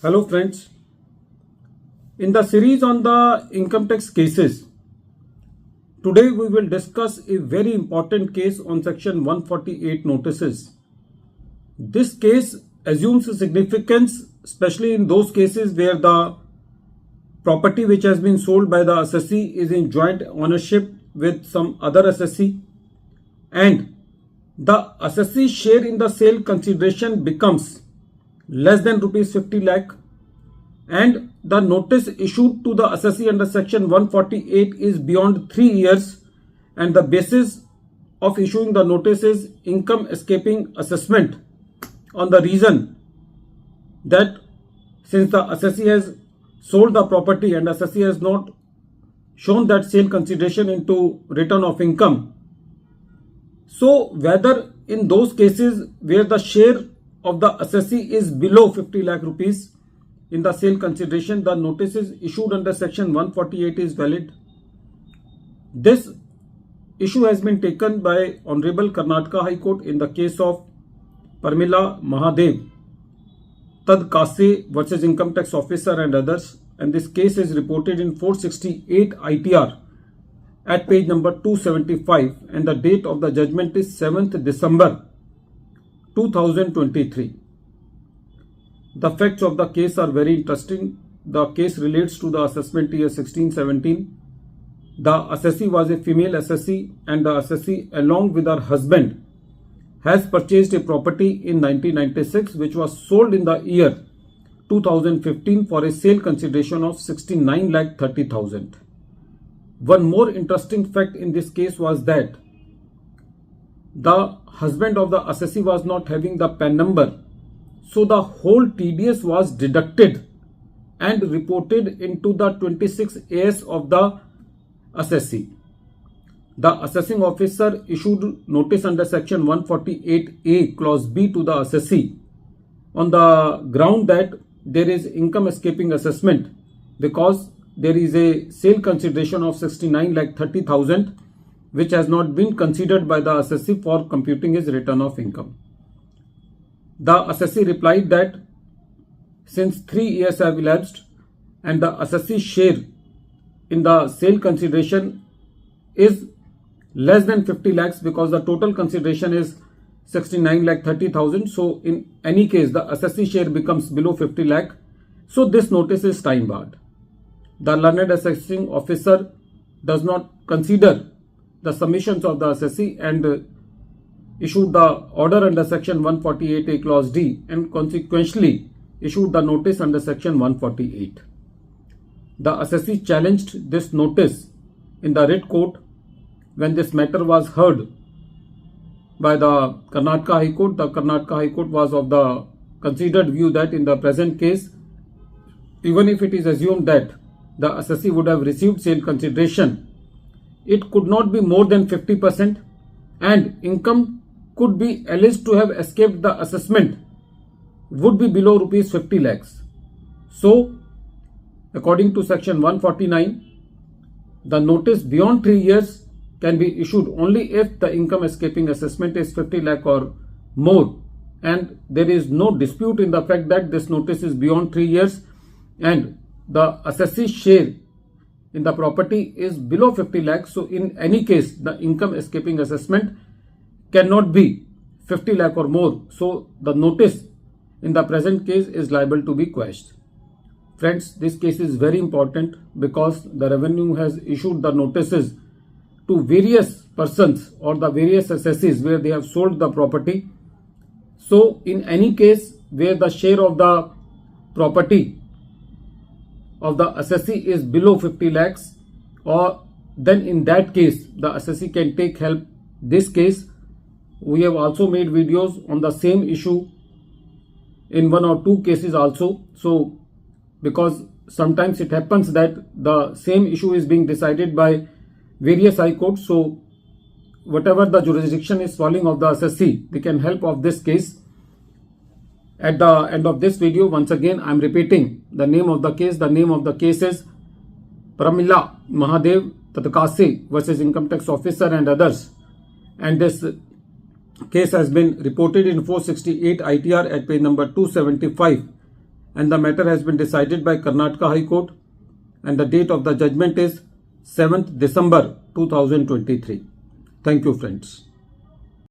Hello friends, in the series on the income tax cases, today we will discuss a very important case on section 148 notices. This case assumes a significance especially in those cases where the property which has been sold by the assessee is in joint ownership with some other assessee and the assessee's share in the sale consideration becomes less than rupees 50 lakh and the notice issued to the assessee under section 148 is beyond 3 years and the basis of issuing the notice is income escaping assessment on the reason that since the assessee has sold the property and assessee has not shown that sale consideration into return of income. So whether in those cases where the share of the assessee is below 50 lakh rupees in the sale consideration, the notices issued under section 148 is valid. This issue has been taken by Honorable Karnataka High Court in the case of Parmila Mahadev, Tadkase versus Income Tax Officer and others, and this case is reported in 468 ITR at page number 275 and the date of the judgment is 7th December 2023. The facts of the case are very interesting. The case relates to the assessment year 16-17. The assessee was a female assessee and the assessee along with her husband has purchased a property in 1996 which was sold in the year 2015 for a sale consideration of 69,30,000. One more interesting fact in this case was that the husband of the assessee was not having the PAN number. So the whole TDS was deducted and reported into the 26 AS of the assessee. The assessing officer issued notice under section 148A clause B to the assessee on the ground that there is income escaping assessment because there is a sale consideration of 69,30,000 which has not been considered by the assessee for computing his return of income. The assessee replied that since 3 years have elapsed and the assessee's share in the sale consideration is less than 50 lakhs because the total consideration is 69,30,000. So in any case, the assessee share becomes below 50 lakh. So this notice is time barred. The learned assessing officer does not consider the submissions of the assessee and issued the order under section 148A clause D and consequently issued the notice under section 148. The assessee challenged this notice in the writ court when this matter was heard by the Karnataka High Court. The Karnataka High Court was of the considered view that in the present case, even if it is assumed that the assessee would have received sale consideration, it could not be more than 50% and income could be alleged to have escaped the assessment would be below rupees 50 lakhs. So, according to section 149, the notice beyond 3 years can be issued only if the income escaping assessment is 50 lakh or more and there is no dispute in the fact that this notice is beyond 3 years and the assessee's share in the property is below 50 lakhs. So, in any case, the income escaping assessment cannot be 50 lakh or more. So the notice in the present case is liable to be quashed. Friends, this case is very important because the revenue has issued the notices to various persons or the various assessees where they have sold the property. So in any case where the share of the property of the assessee is below 50 lakhs or then in that case the assessee can take help. This case we have also made videos on the same issue in 1 or 2 cases also. So because sometimes it happens that the same issue is being decided by various high courts. So whatever the jurisdiction is falling of the assessee, they can help of this case. At the end of this video, once again I am repeating the name of the case. The name of the case is Pramila Mahadev Tadkase versus Income Tax Officer and others, and this case has been reported in 468 ITR at page number 275 and the matter has been decided by Karnataka High Court, and the date of the judgment is 7th December 2023. Thank you, friends.